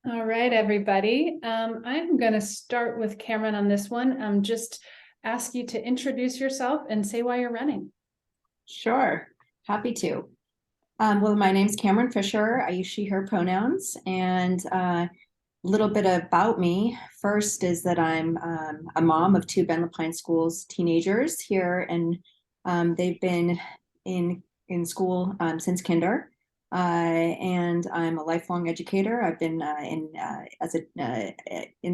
All right, everybody. I'm going to start with Cameron on this one. Just ask you to introduce yourself and say why you're running. Sure, happy to. Well, my name's Cameron Fischer. I use she, her pronouns. And a little bit about me. First is that I'm a mom of two Ben Lapine Schools teenagers here, and they've been in school since kinder. And I'm a lifelong educator. I've been in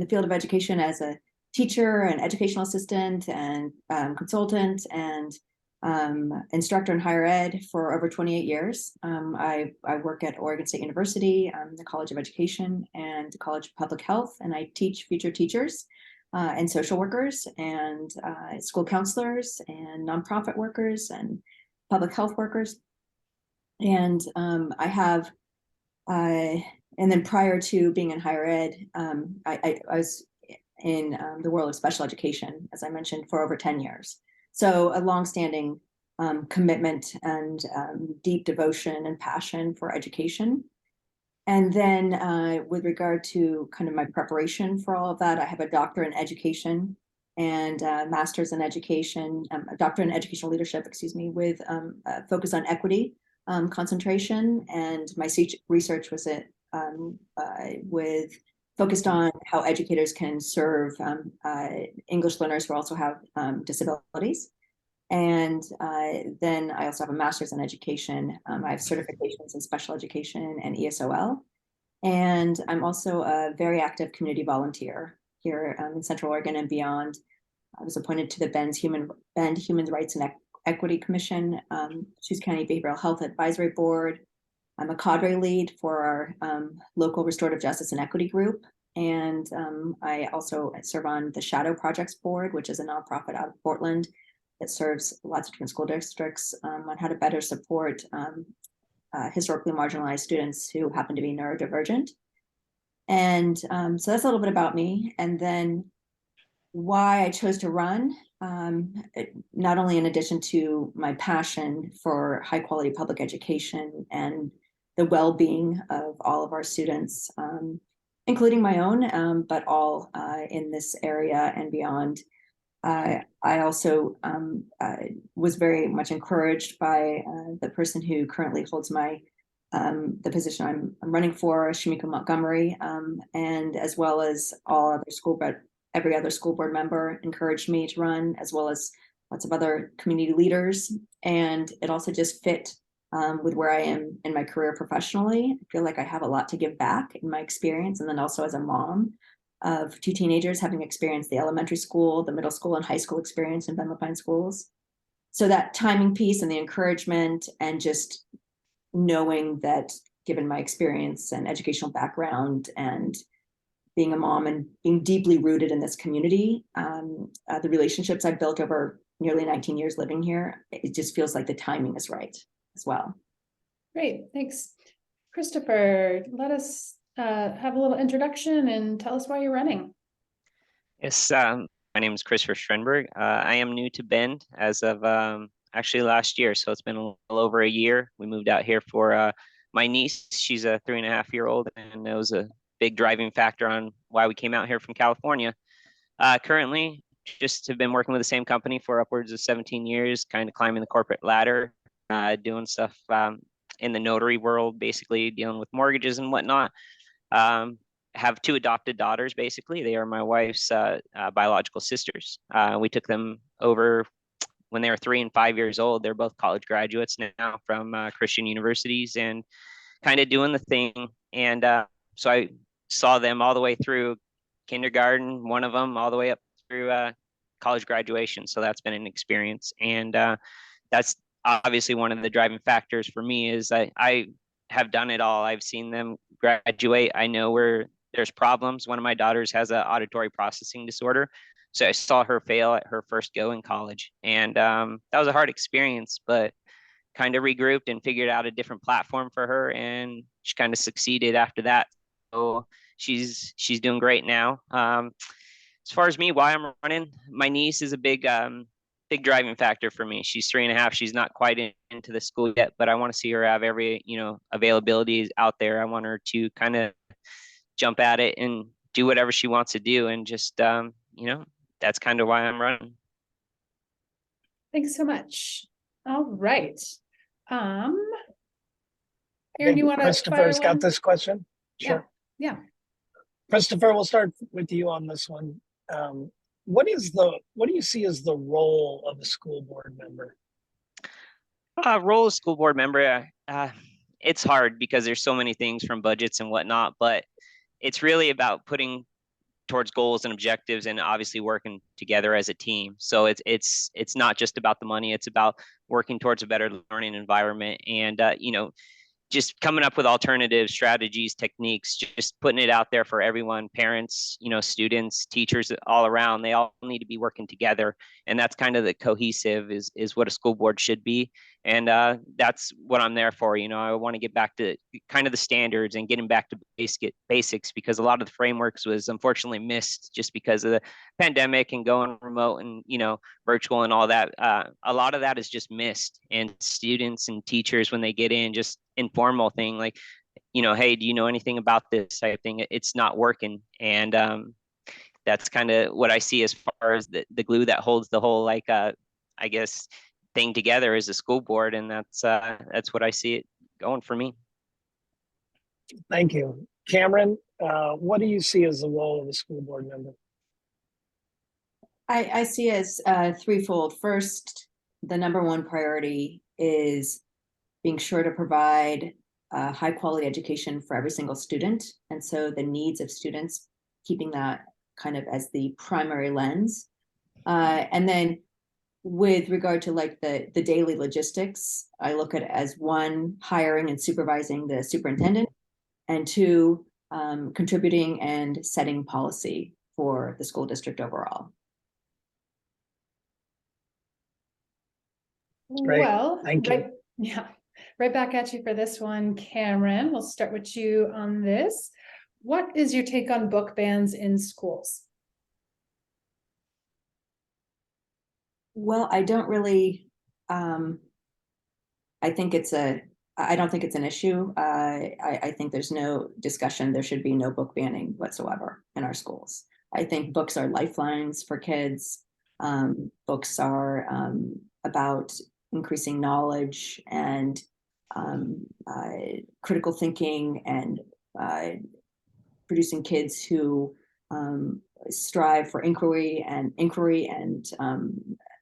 the field of education as a teacher, an educational assistant, and consultant, and instructor in higher ed for over 28 years. I work at Oregon State University, the College of Education and the College of Public Health, and I teach future teachers and social workers and school counselors and nonprofit workers and public health workers. And I have, and then prior to being in higher ed, I was in the world of special education, as I mentioned, for over 10 years. So a longstanding commitment and deep devotion and passion for education. And then with regard to kind of my preparation for all of that, I have a doctorate in education and master's in education, a doctorate in educational leadership, excuse me, with a focus on equity concentration. And my research was with focused on how educators can serve English learners who also have disabilities. And then I also have a master's in education. I have certifications in special education and ESOL. And I'm also a very active community volunteer here in Central Oregon and beyond. I was appointed to the Bend Human Rights and Equity Commission, Shoes County Behavioral Health Advisory Board. I'm a cadre lead for our local restorative justice and equity group. And I also serve on the Shadow Projects Board, which is a nonprofit out of Portland that serves lots of different school districts on how to better support historically marginalized students who happen to be neurodivergent. And so that's a little bit about me. And then why I chose to run, not only in addition to my passion for high quality public education and the well-being of all of our students, including my own, but all in this area and beyond. I also was very much encouraged by the person who currently holds the position I'm running for, Shamika Montgomery, and as well as every other school board member encouraged me to run, as well as lots of other community leaders. And it also just fit with where I am in my career professionally. I feel like I have a lot to give back in my experience, and then also as a mom of two teenagers, having experienced the elementary school, the middle school, and high school experience in Ben Lapine schools. So that timing piece and the encouragement, and just knowing that given my experience and educational background and being a mom and being deeply rooted in this community, the relationships I've built over nearly 19 years living here, it just feels like the timing is right as well. Great, thanks. Christopher, let us have a little introduction and tell us why you're running. Yes, my name is Christopher Strengberg. I am new to Bend as of actually last year, so it's been a little over a year. We moved out here for my niece. She's a 3.5-year-old, and it was a big driving factor on why we came out here from California. Currently, just have been working with the same company for upwards of 17 years, kind of climbing the corporate ladder, doing stuff in the notary world, basically dealing with mortgages and whatnot. Have two adopted daughters, basically. They are my wife's biological sisters. We took them over when they were 3 and 5 years old. They're both college graduates now from Christian universities and kind of doing the thing. And so I saw them all the way through kindergarten, one of them all the way up through college graduation. So that's been an experience. And that's obviously one of the driving factors for me is I have done it all. I've seen them graduate. I know where there's problems. One of my daughters has an auditory processing disorder. So I saw her fail at her first go in college. And that was a hard experience, but kind of regrouped and figured out a different platform for her. And she kind of succeeded after that. So she's doing great now. As far as me, why I'm running, my niece is a big driving factor for me. She's 3.5. She's not quite into the school yet, but I want to see her have every, availability out there. I want her to kind of jump at it and do whatever she wants to do. And just, you know, that's kind of why I'm running. Thanks so much. All right. Aaron, think you want to Christopher's fire got one? this question. Sure. Yeah. Christopher, we'll start with you on this one. What do you see as the role of a school board member? Role of school board member, it's hard because there's so many things from budgets and whatnot, but it's really about putting towards goals and objectives and obviously working together as a team. So it's not just about the money, it's about working towards a better learning environment and you know, just coming up with alternative strategies, techniques, just putting it out there for everyone, parents, you know, students, teachers, all around. They all need to be working together. And that's kind of the cohesive is what a school board should be. And that's what I'm there for. You know, I want to get back to kind of the standards and getting back to basics because a lot of the frameworks was unfortunately missed just because of the pandemic and going remote and, you know, virtual and all that. A lot of that is just missed. And students and teachers, when they get in, just informal thing like, you know, hey, do you know anything about this type thing? It's not working. And that's kind of what I see as far as the glue that holds the whole, like, I guess, thing together is the school board. And that's what I see it going for me. Thank you. Cameron, what do you see as the role of a school board member? I see as threefold. First, the number one priority is being sure to provide a high quality education for every single student. And so the needs of students, keeping that kind of as the primary lens. And then with regard to like the daily logistics, I look at it as one, hiring and supervising the superintendent, and two, contributing and setting policy for the school district overall. Great. Well, Thank you. Right back at you for this one, Cameron. We'll start with you on this. What is your take on book bans in schools? Well, I don't really, I think I don't think it's an issue. I think there's no discussion. There should be no book banning whatsoever in our schools. I think books are lifelines for kids. Books are about increasing knowledge and critical thinking and producing kids who strive for inquiry and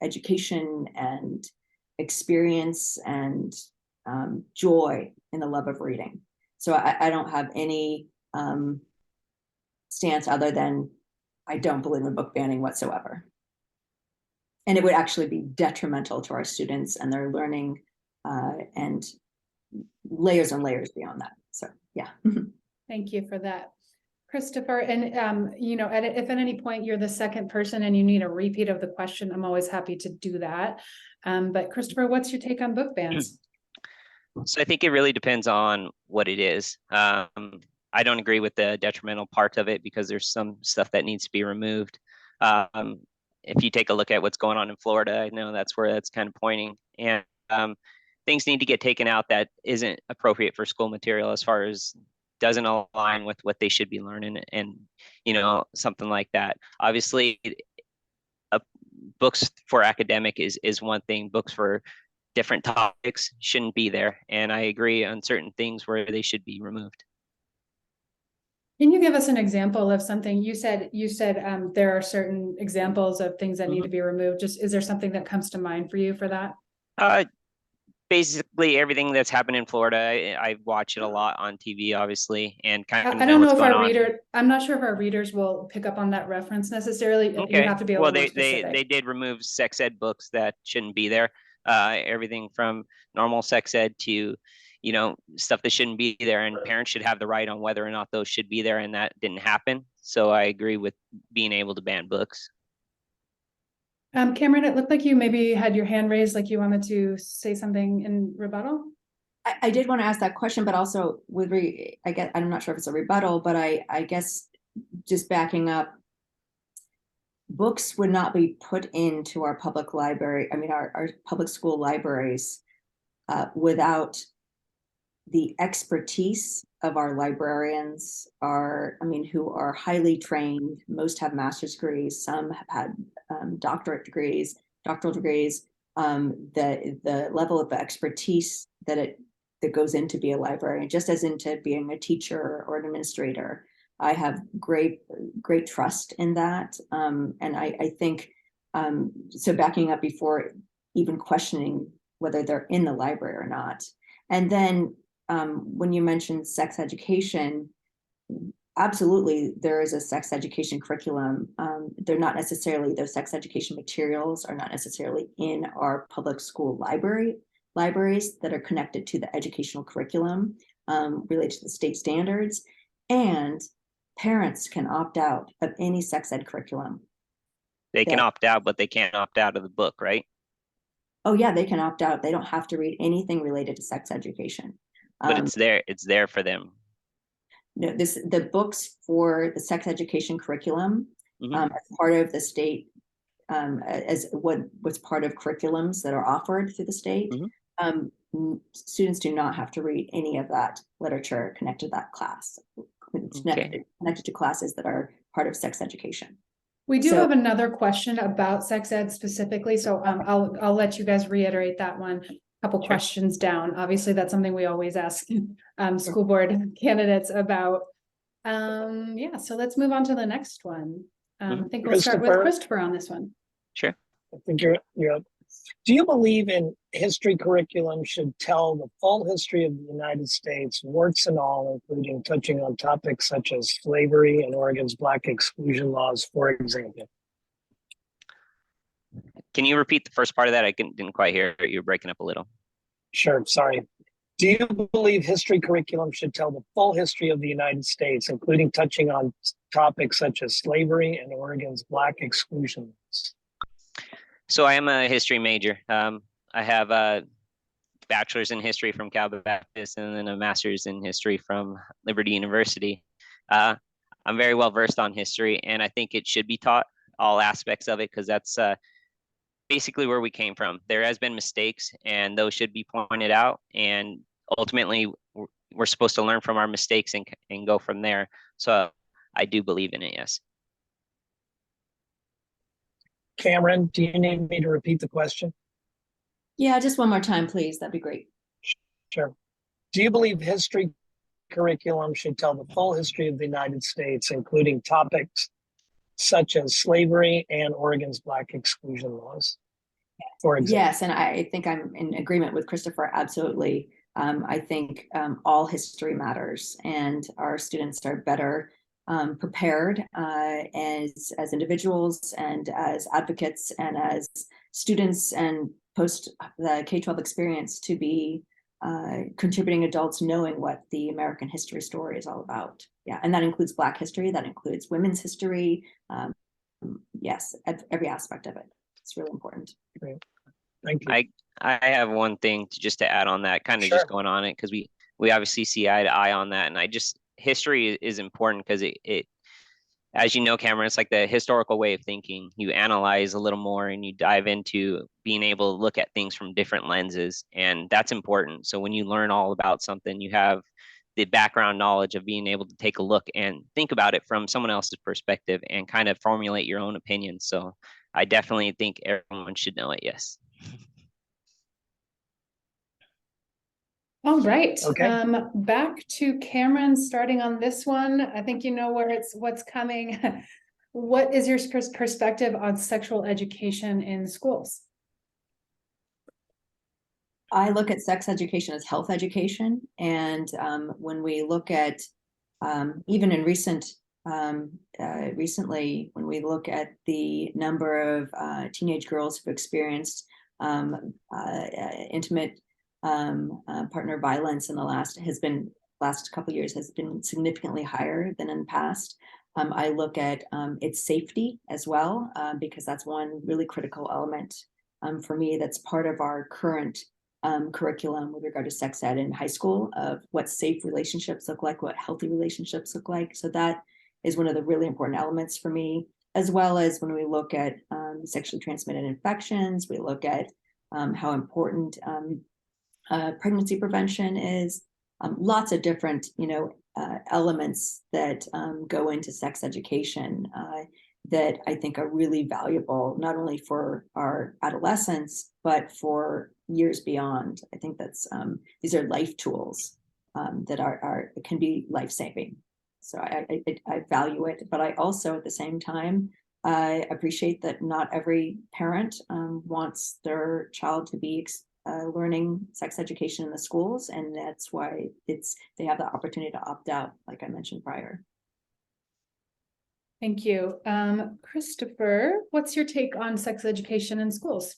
education and experience and joy in the love of reading. So I don't have any stance other than I don't believe in book banning whatsoever. And it would actually be detrimental to our students and their learning and layers and layers beyond that. So, yeah. Thank you for that, Christopher. And, you know, if at any point you're the second person and you need a repeat of the question, I'm always happy to do that. But Christopher, what's your take on book bans? So I think it really depends on what it is. I don't agree with the detrimental part of it because there's some stuff that needs to be removed. If you take a look at what's going on in Florida, I know that's where that's kind of pointing. And things need to get taken out that isn't appropriate for school material as far as doesn't align with what they should be learning and, you know, something like that. Obviously, books for academic is one thing. Books for different topics shouldn't be there. And I agree on certain things where they should be removed. Can you give us an example of something you said? There are certain examples of things that need to be removed. Just is there something that comes to mind for you for that? Basically everything that's happened in Florida. I watch it a lot on TV, obviously, and kind of. I don't know if our reader. I'm not sure if our readers will pick up on that reference necessarily. Okay. You have to be a little more specific. They did remove sex ed books that shouldn't be there. Everything from normal sex ed to, you know, stuff that shouldn't be there, and parents should have the right on whether or not those should be there, and that didn't happen. So I agree with being able to ban books. Cameron, it looked like you maybe had your hand raised, like you wanted to say something in rebuttal. I did want to ask that question, but also I guess I'm not sure if it's a rebuttal, but I guess just backing up, books would not be put into our public library. I mean, our public school libraries without the expertise of our librarians are, I mean, who are highly trained. Most have master's degrees, some have had doctoral degrees. The level of expertise that goes into be a librarian, just as into being a teacher or an administrator. I have great trust in that. And I think, so backing up before even questioning whether they're in the library or not. And then when you mentioned sex education, absolutely, there is a sex education curriculum. They're not necessarily, those sex education materials are not necessarily in our public school libraries that are connected to the educational curriculum related to the state standards. And parents can opt out of any sex ed curriculum. They can opt out, but they can't opt out of the book, right? Oh yeah, they can opt out. They don't have to read anything related to sex education. But it's there for them. No, the books for the sex education curriculum as part of the state, as what's part of curriculums that are offered through the state. Students do not have to read any of that literature connected to that class, connected to classes that are part of sex education. We do have another question about sex ed specifically, so I'll let you guys reiterate that one. Couple questions down. Obviously, that's something we always ask school board candidates about. Yeah, so let's move on to the next one. I think we'll start with Christopher on this one. Sure. I think you're up. Do you believe in history curriculum should tell the full history of the United States, warts and all, including touching on topics such as slavery and Oregon's Black exclusion laws, for example? Can you repeat the first part of that? I didn't quite hear it. You're breaking up a little. Sure, sorry. Do you believe history curriculum should tell the full history of the United States, including touching on topics such as slavery and Oregon's Black exclusion laws? So I am a history major. I have a bachelor's in history from Cal Baptist and then a master's in history from Liberty University. I'm very well versed on history, and I think it should be taught, all aspects of it, because that's basically where we came from. There has been mistakes, and those should be pointed out. And ultimately, we're supposed to learn from our mistakes and go from there. So I do believe in it, yes. Cameron, do you need me to repeat the question? Yeah, just one more time, please. That'd be great. Sure. Do you believe history curriculum should tell the full history of the United States, including topics such as slavery and Oregon's Black exclusion laws, for example? Yes, and I think I'm in agreement with Christopher, absolutely. I think all history matters, and our students are better prepared as individuals and as advocates and as students and post the K-12 experience to be contributing adults knowing what the American history story is all about. Yeah, and that includes Black history, that includes women's history. Yes, every aspect of it. It's really important. Great. Thank you. I have one thing to add on that, kind of just going on it, because we obviously see eye to eye on that. And history is important because it, as you know, Cameron, it's like the historical way of thinking. You analyze a little more and you dive into being able to look at things from different lenses. And that's important. So when you learn all about something, you have the background knowledge of being able to take a look and think about it from someone else's perspective and kind of formulate your own opinion. So I definitely think everyone should know it. Yes. All right. Okay. Back to Cameron, starting on this one. I think you know what's coming. What is your perspective on sexual education in schools? I look at sex education as health education, and when we look at even in recently, when we look at the number of teenage girls who've experienced intimate partner violence in the last couple of years has been significantly higher than in the past. I look at its safety as well, because that's one really critical element for me that's part of our current curriculum with regard to sex ed in high school, of what safe relationships look like, what healthy relationships look like. So that is one of the really important elements for me, as well as when we look at sexually transmitted infections, we look at how important pregnancy prevention is, lots of different, elements that go into sex education that I think are really valuable, not only for our adolescents, but for years beyond. I think that's these are life tools that can be life-saving. So I value it, but I also at the same time I appreciate that not every parent wants their child to be learning sex education in the schools, and that's why they have the opportunity to opt out, like I mentioned prior. Thank you. Christopher, what's your take on sex education in schools?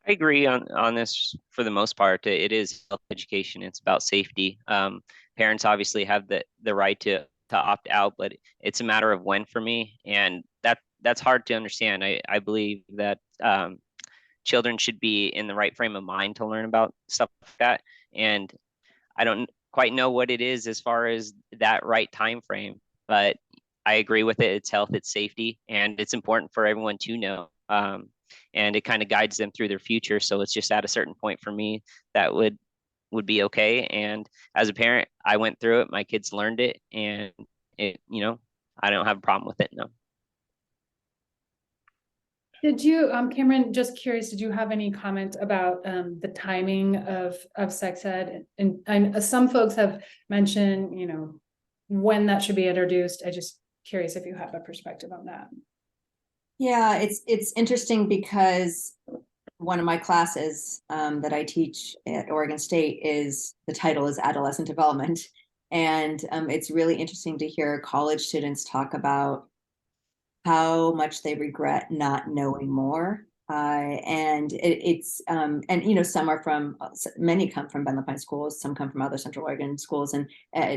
I agree on this for the most part. It is health education. It's about safety. Parents obviously have the right to opt out, but it's a matter of when for me, and that's hard to understand. I believe that children should be in the right frame of mind to learn about stuff like that, and I don't quite know what it is as far as that right time frame, but I agree with it. It's health, it's safety, and it's important for everyone to know. And it kind of guides them through their future. So it's just at a certain point for me that would be okay. And as a parent, I went through it. My kids learned it, and I don't have a problem with it. No. Did you, Cameron, just curious, did you have any comment about the timing of sex ed? And some folks have mentioned, when that should be introduced. I just curious if you have a perspective on that. Yeah, it's interesting because one of my classes that I teach at Oregon State the title is Adolescent Development. And it's really interesting to hear college students talk about how much they regret not knowing more. And many come from Bentley Pine schools, some come from other Central Oregon schools and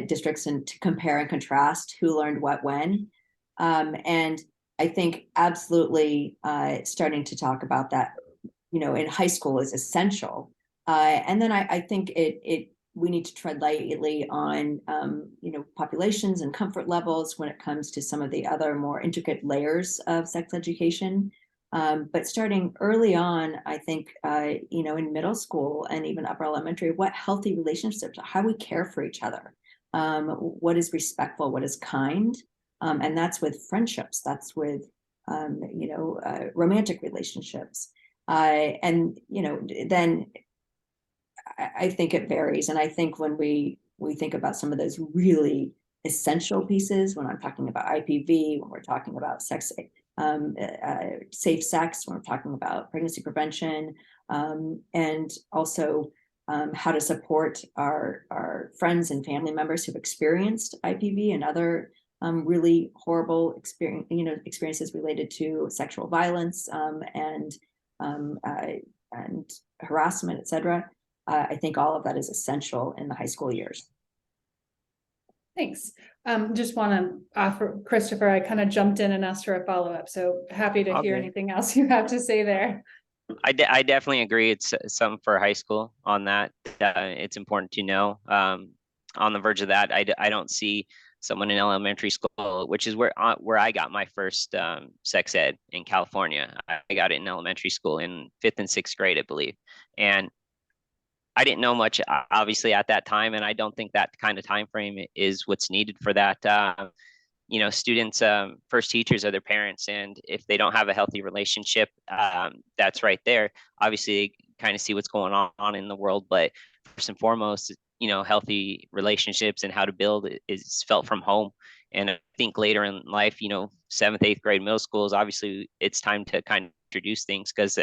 districts, and to compare and contrast who learned what when. And I think absolutely starting to talk about that, in high school is essential. And then I think we need to tread lightly on, populations and comfort levels when it comes to some of the other more intricate layers of sex education. But starting early on, I think, in middle school and even upper elementary, what healthy relationships, how we care for each other, what is respectful, what is kind. And that's with friendships, that's with, romantic relationships. And, then I think it varies. And I think when we think about some of those really essential pieces, when I'm talking about IPV, when we're talking about sex, safe sex, when we're talking about pregnancy prevention, and also how to support our friends and family members who've experienced IPV and other really horrible experiences related to sexual violence and harassment, etc. I think all of that is essential in the high school years. Thanks. Just want to offer, Christopher, I kind of jumped in and asked for a follow-up, so happy to hear anything else you have to say there. I definitely agree. It's something for high school on that. It's important to know. On the verge of that, I don't see someone in elementary school, which is where I got my first sex ed in California. I got it in elementary school in 5th and 6th grade, I believe. And I didn't know much, obviously, at that time, and I don't think that kind of time frame is what's needed for that. Students' first teachers are their parents, and if they don't have a healthy relationship, that's right there. Obviously, they kind of see what's going on in the world, but first and foremost, healthy relationships and how to build is felt from home. And I think later in life, 7th, 8th grade, middle schools, obviously, it's time to kind of introduce things because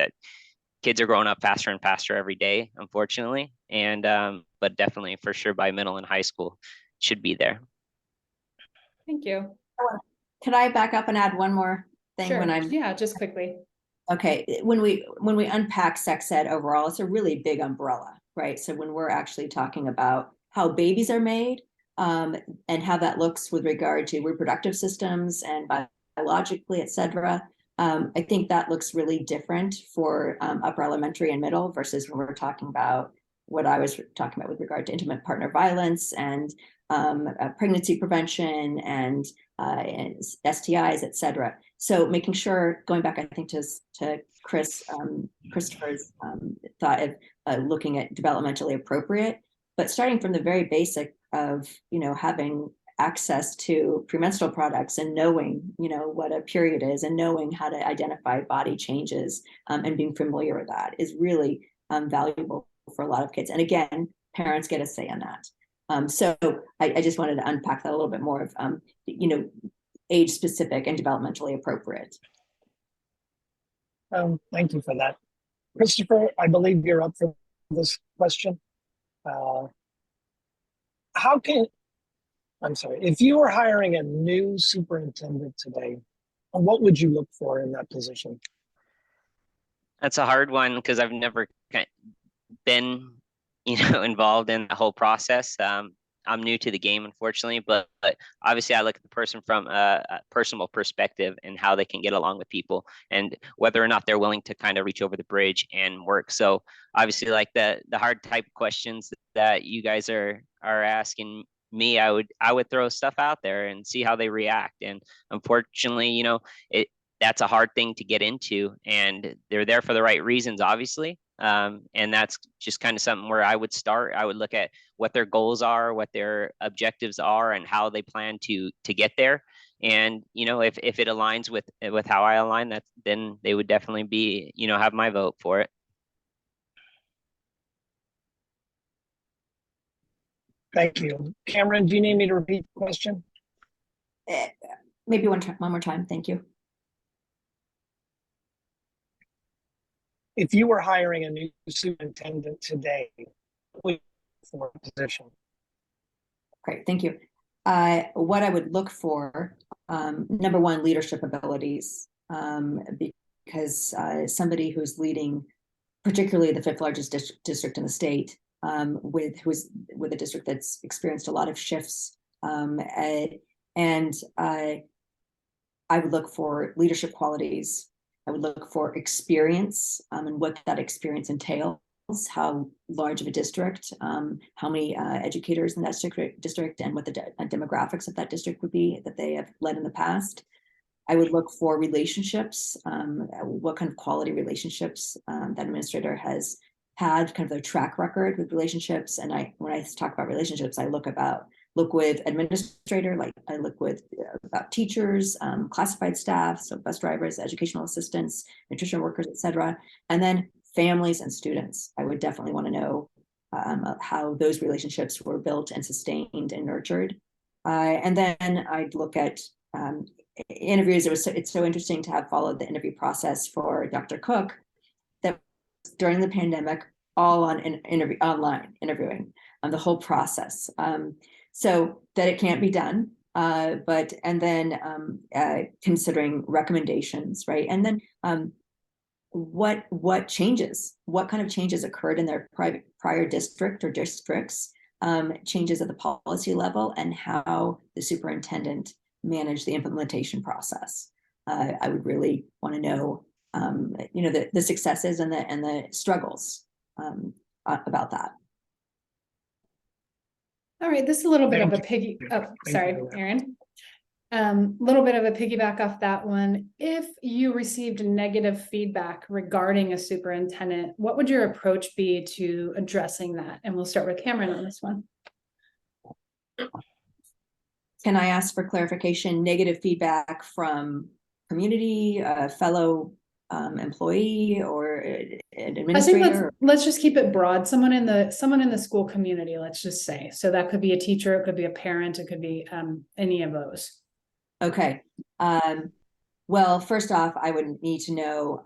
kids are growing up faster and faster every day, unfortunately. And but definitely for sure by middle and high school should be there. Thank you. Could I back up and add one more thing? Sure. Yeah, just quickly. Okay, when we unpack sex ed overall, it's a really big umbrella, right? So when we're actually talking about how babies are made, and how that looks with regard to reproductive systems and biologically, et cetera, I think that looks really different for upper elementary and middle versus when we're talking about what I was talking about with regard to intimate partner violence and pregnancy prevention and STIs, et cetera. So making sure, going back, I think to Christopher's thought of looking at developmentally appropriate, but starting from the very basic of, having access to premenstrual products and knowing, what a period is and knowing how to identify body changes, and being familiar with that is really valuable for a lot of kids. And again, parents get a say on that. So I just wanted to unpack that a little bit more of, age specific and developmentally appropriate. Thank you for that. Christopher, I believe you're up for this question. If you were hiring a new superintendent today, what would you look for in that position? That's a hard one because I've never been, involved in the whole process. I'm new to the game, unfortunately, but obviously I look at the person from a personal perspective and how they can get along with people and whether or not they're willing to kind of reach over the bridge and work. So obviously, like the hard type of questions that you guys are asking me, I would throw stuff out there and see how they react. And unfortunately, that's a hard thing to get into, and they're there for the right reasons, obviously. And that's just kind of something where I would start. I would look at what their goals are, what their objectives are, and how they plan to get there. And if it aligns with how I align, then they would definitely be have my vote for it. Thank you. Cameron, do you need me to repeat the question? Maybe one more time. Thank you. If you were hiring a new superintendent today, what would you look for a position? Great, thank you. What I would look for, number one, leadership abilities, because somebody who's leading, particularly the fifth largest district in the state, who's with a district that's experienced a lot of shifts, and I would look for leadership qualities. I would look for experience, and what that experience entails, how large of a district, how many educators in that district, and what the demographics of that district would be that they have led in the past. I would look for relationships, what kind of quality relationships that administrator has had, kind of their track record with relationships. And when I talk about relationships, I look with administrator, like I look with about teachers, classified staff, so bus drivers, educational assistants, nutrition workers, etc. And then families and students. I would definitely want to know how those relationships were built and sustained and nurtured. And then I'd look at interviews. It's so interesting to have followed the interview process for Dr. Cook, that during the pandemic, all on online interviewing, the whole process. So that it can't be done, and then considering recommendations, right? And then what changes, what kind of changes occurred in their prior district or districts, changes at the policy level, and how the superintendent managed the implementation process. I would really want to know, the successes and the struggles about that. All right, this is a little bit of a Sorry, Aaron. Little bit of a piggyback off that one. If you received negative feedback regarding a superintendent, what would your approach be to addressing that? And we'll start with Cameron on this one. Can I ask for clarification? Negative feedback from community, fellow employee, or an administrator? I think let's just keep it broad. Someone in the school community, let's just say. So that could be a teacher, it could be a parent, it could be any of those. Okay. Well, first off, I would need to know,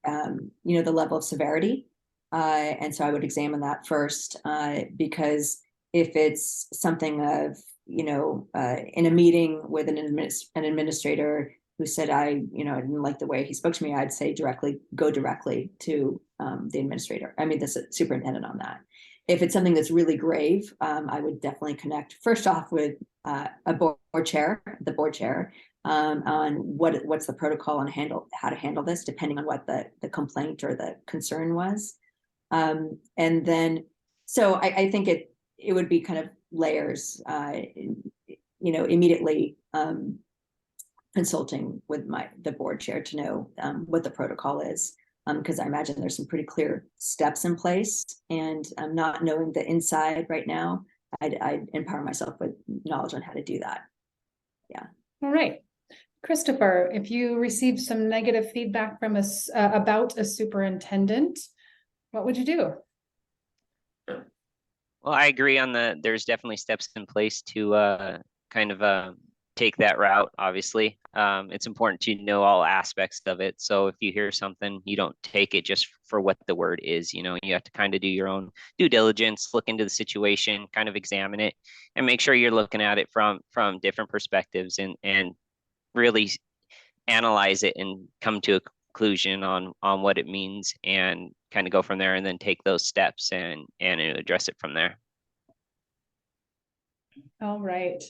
the level of severity. And so I would examine that first, because if it's something of, in a meeting with an administrator who said, I didn't like the way he spoke to me, I'd say go directly to the administrator. The superintendent on that. If it's something that's really grave, I would definitely connect first off with the board chair, on what's the protocol on how to handle this, depending on what the complaint or the concern was. And then, so I think it would be kind of layers, immediately consulting with the board chair to know what the protocol is. because I imagine there's some pretty clear steps in place, and not knowing the inside right now, I'd empower myself with knowledge on how to do that. All right. Christopher, if you received some negative feedback from us about a superintendent, what would you do? Well, I agree on there's definitely steps in place to kind of take that route, obviously. It's important to know all aspects of it. So if you hear something, you don't take it just for what the word is, you have to kind of do your own due diligence, look into the situation, kind of examine it, and make sure you're looking at it from different perspectives and really analyze it and come to a conclusion on what it means, and kind of go from there, and then take those steps and address it from there. All right.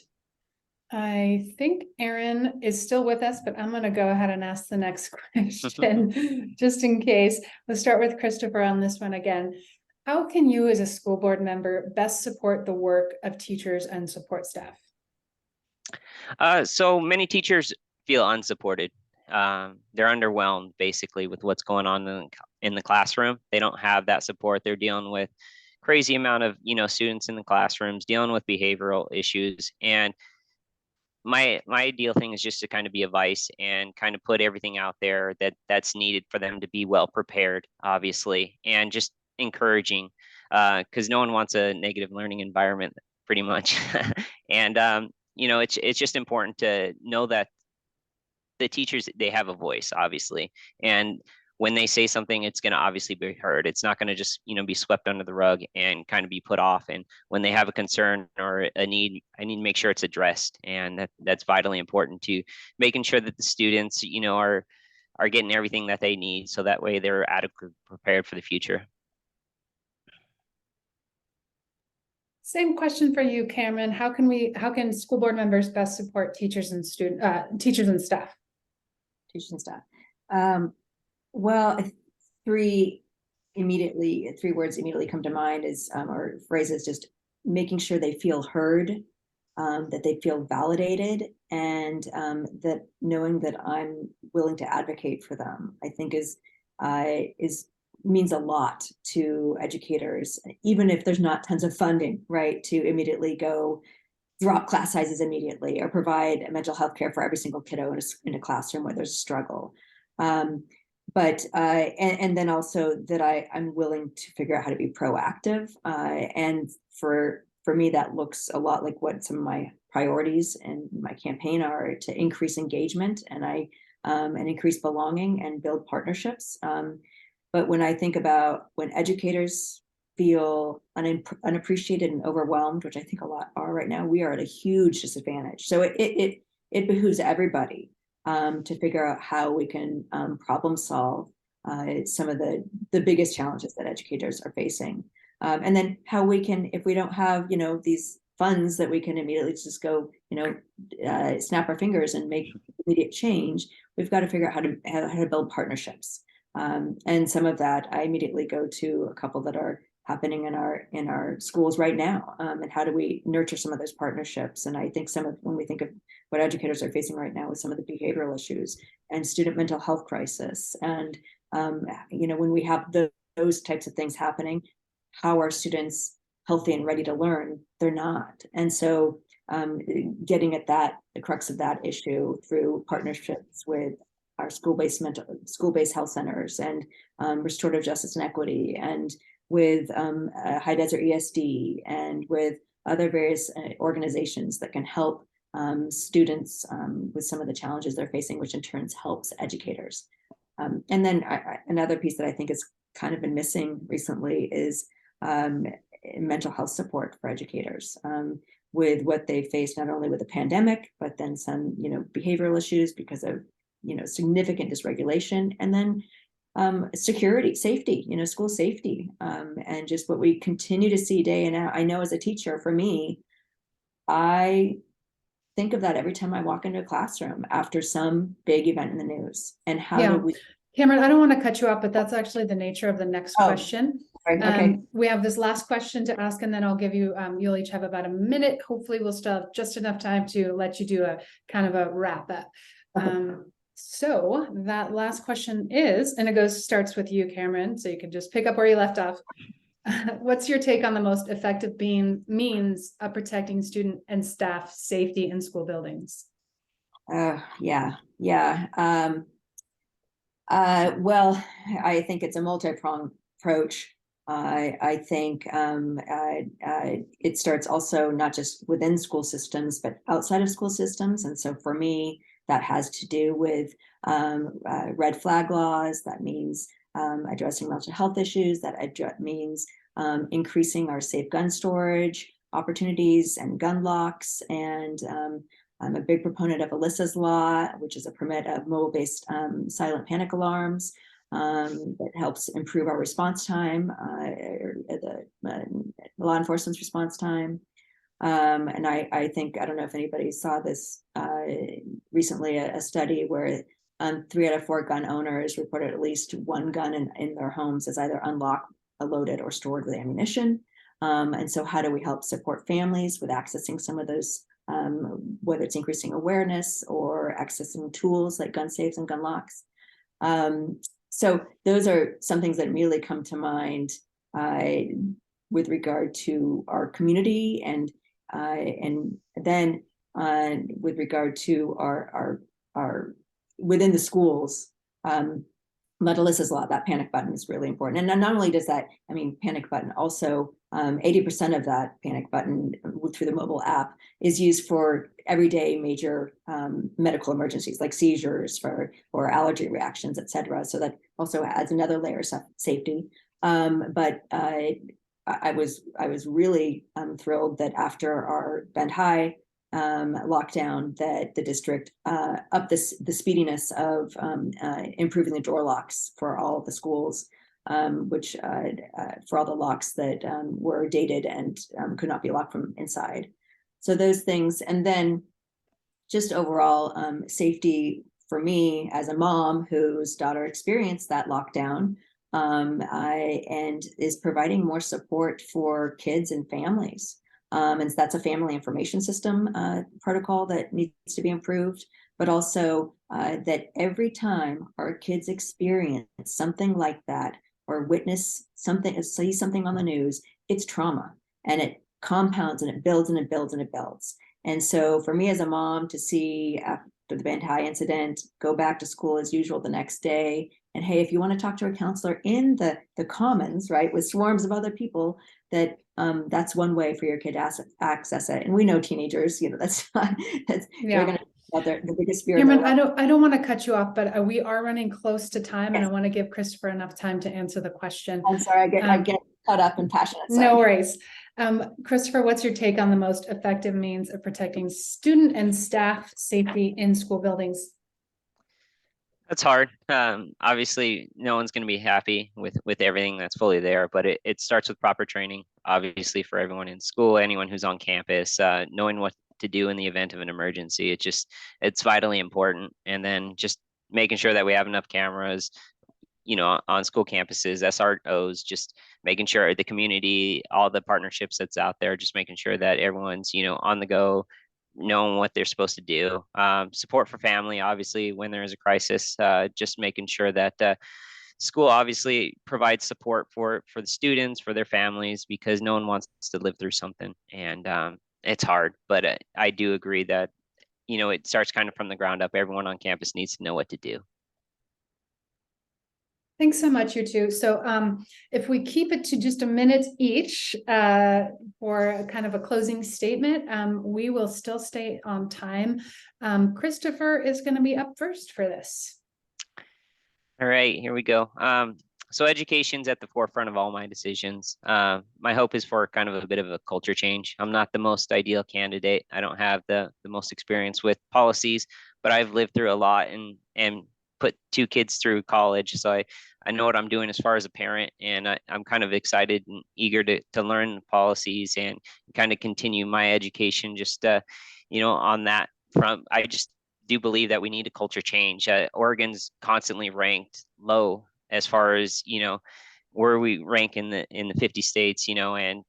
I think Aaron is still with us, but I'm going to go ahead and ask the next question just in case. Let's start with Christopher on this one again. How can you as a school board member best support the work of teachers and support staff? So many teachers feel unsupported. They're underwhelmed basically with what's going on in the classroom. They don't have that support. They're dealing with crazy amount of students in the classrooms, dealing with behavioral issues. And my ideal thing is just to kind of be a vice and kind of put everything out there that's needed for them to be well prepared, obviously, and just encouraging, because no one wants a negative learning environment, pretty much. And it's just important to know that the teachers, they have a voice, obviously, and when they say something, it's going to obviously be heard. It's not going to just be swept under the rug and kind of be put off. And when they have a concern or a need, I need to make sure it's addressed, and that's vitally important to making sure that the students are getting everything that they need, so that way they're adequately prepared for the future. Same question for you, Cameron. How can school board members best support teachers and teachers and staff? Teachers and staff. Well, three words immediately come to mind is, or phrases, just making sure they feel heard, that they feel validated, and that knowing that I'm willing to advocate for them, I think means a lot to educators, even if there's not tons of funding, right, to immediately go drop class sizes immediately or provide mental health care for every single kiddo in a classroom where there's a struggle. But and then also that I'm willing to figure out how to be proactive. And for me, that looks a lot like what some of my priorities in my campaign are, to increase engagement and increase belonging and build partnerships. But when I think about when educators feel unappreciated and overwhelmed, which I think a lot are right now, we are at a huge disadvantage. So it behooves everybody to figure out how we can problem solve some of the biggest challenges that educators are facing. And then how we can, if we don't have, these funds that we can immediately just go, snap our fingers and make immediate change, we've got to figure out how to build partnerships. And some of that, I immediately go to a couple that are happening in our schools right now, and how do we nurture some of those partnerships. And I think when we think of what educators are facing right now with some of the behavioral issues and student mental health crisis, and when we have those types of things happening, how are students healthy and ready to learn? They're not. And so getting at the crux of that issue through partnerships with our school-based health centers and restorative justice and equity, and with High Desert ESD, and with other various organizations that can help students with some of the challenges they're facing, which in turn helps educators. And then another piece that I think has kind of been missing recently is mental health support for educators, with what they face, not only with the pandemic, but then some, behavioral issues because of, significant dysregulation, and then security, safety, school safety, and just what we continue to see day in out. I know as a teacher, for me, I think of that every time I walk into a classroom after some big event in the news. And how do we... Cameron, I don't want to cut you off, but that's actually the nature of the next question. Right, okay. We have this last question to ask, and then I'll give you, you'll each have about a minute. Hopefully we'll still have just enough time to let you do a kind of a wrap up. So that last question is, and it starts with you, Cameron, so you can just pick up where you left off. What's your take on the most effective means of protecting student and staff safety in school buildings? Yeah. Well, I think it's a multi-pronged approach. I think it starts also not just within school systems, but outside of school systems. And so for me, that has to do with red flag laws. That means addressing mental health issues. That means increasing our safe gun storage opportunities and gun locks. And I'm a big proponent of Alyssa's Law, which is a permit of mobile-based silent panic alarms that helps improve our response time, the law enforcement's response time. And I think, I don't know if anybody saw this recently, a study where 3 out of 4 gun owners reported at least one gun in their homes as either unlocked, loaded, or stored with ammunition. And so how do we help support families with accessing some of those, whether it's increasing awareness or accessing tools like gun safes and gun locks? So those are some things that immediately come to mind with regard to our community, and then with regard to our within the schools. Alyssa's Law, that panic button is really important. And not only does that, I mean, panic button also, 80% of that panic button through the mobile app is used for everyday major medical emergencies like seizures or allergy reactions, et cetera. So that also adds another layer of safety. But I was really thrilled that after our Bend High lockdown, that the district upped the speediness of improving the door locks for all of the schools, which for all the locks that were dated and could not be locked from inside. So those things, and then just overall safety for me as a mom whose daughter experienced that lockdown, and is providing more support for kids and families. And that's a family information system protocol that needs to be improved, but also that every time our kids experience something like that or witness something, see something on the news, it's trauma, and it compounds and it builds and it builds and it builds. And so for me as a mom to see after the Bend High incident, go back to school as usual the next day, and hey, if you want to talk to a counselor in the commons, right, with swarms of other people, that's one way for your kid to access it. And we know teenagers, that's yeah. They're going to the biggest fear. Cameron, I don't want to cut you off, but we are running close to time, yes. And I want to give Christopher enough time to answer the question. I'm sorry, I get caught up and passionate. Sorry. No worries. Christopher, what's your take on the most effective means of protecting student and staff safety in school buildings? That's hard. Obviously, no one's going to be happy with everything that's fully there, but it starts with proper training, obviously, for everyone in school, anyone who's on campus, knowing what to do in the event of an emergency. It's vitally important. And then just making sure that we have enough cameras, on school campuses, SROs, just making sure the community, all the partnerships that's out there, just making sure that everyone's, on the go, knowing what they're supposed to do. Support for family, obviously, when there is a crisis, just making sure that school obviously provides support for the students, for their families, because no one wants to live through something. And it's hard, but I do agree that, it starts kind of from the ground up. Everyone on campus needs to know what to do. Thanks so much, you two. So if we keep it to just a minute each for kind of a closing statement, we will still stay on time. Christopher is going to be up first for this. All right, here we go. So education's at the forefront of all my decisions. My hope is for kind of a bit of a culture change. I'm not the most ideal candidate. I don't have the most experience with policies, but I've lived through a lot and put 2 kids through college. So I know what I'm doing as far as a parent, and I'm kind of excited and eager to learn the policies and kind of continue my education just, on that front. I just do believe that we need a culture change. Oregon's constantly ranked low as far as, where we rank in the 50 states, and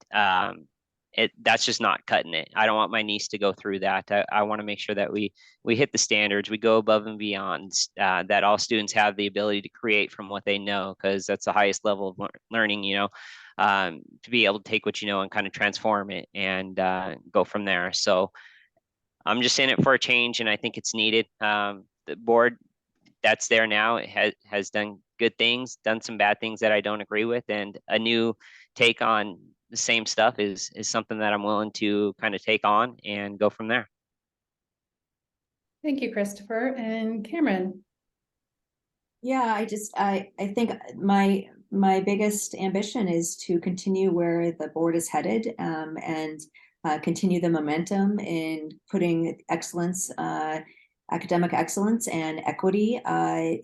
that's just not cutting it. I don't want my niece to go through that. I want to make sure that we hit the standards, we go above and beyond, that all students have the ability to create from what they know, because that's the highest level of learning, to be able to take what you know and kind of transform it and go from there. So I'm just in it for a change, and I think it's needed. The board that's there now has done good things, done some bad things that I don't agree with, and a new take on the same stuff is something that I'm willing to kind of take on and go from there. Thank you, Christopher. And Cameron? Yeah, I think my biggest ambition is to continue where the board is headed, and continue the momentum in putting excellence, academic excellence and equity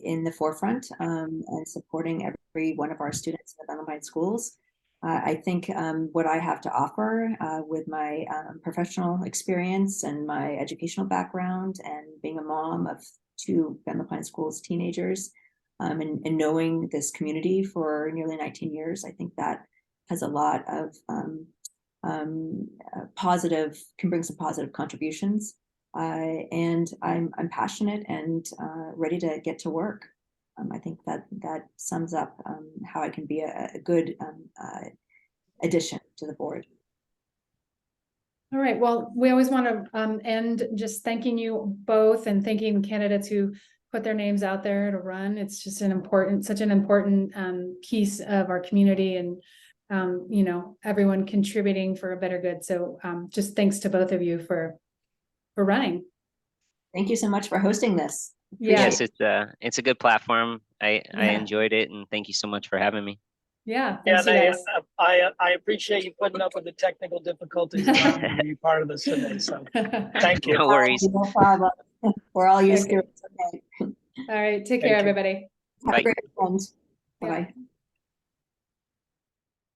in the forefront, and supporting every one of our students in the Bentley schools. I think what I have to offer with my professional experience and my educational background, and being a mom of 2 Bentley Pine Schools teenagers, and knowing this community for nearly 19 years, I think that has a lot of can bring some positive contributions. And I'm passionate and ready to get to work. I think that sums up how I can be a good addition to the board. All right, well, we always want to end just thanking you both and thanking candidates who put their names out there to run. It's just such an important piece of our community, and everyone contributing for a better good. So just thanks to both of you for running. Thank you so much for hosting this. Yeah. Yes, it's a good platform. I enjoyed it, and thank you so much for having me. Yeah, Yeah, thanks, you guys. I appreciate you putting up with the technical difficulties to be part of this today. So thank you. No worries. No problem. We're all used to it. Okay. All right, take care, Thank you. everybody. Have Bye. a great weekend. Yeah. Bye-bye.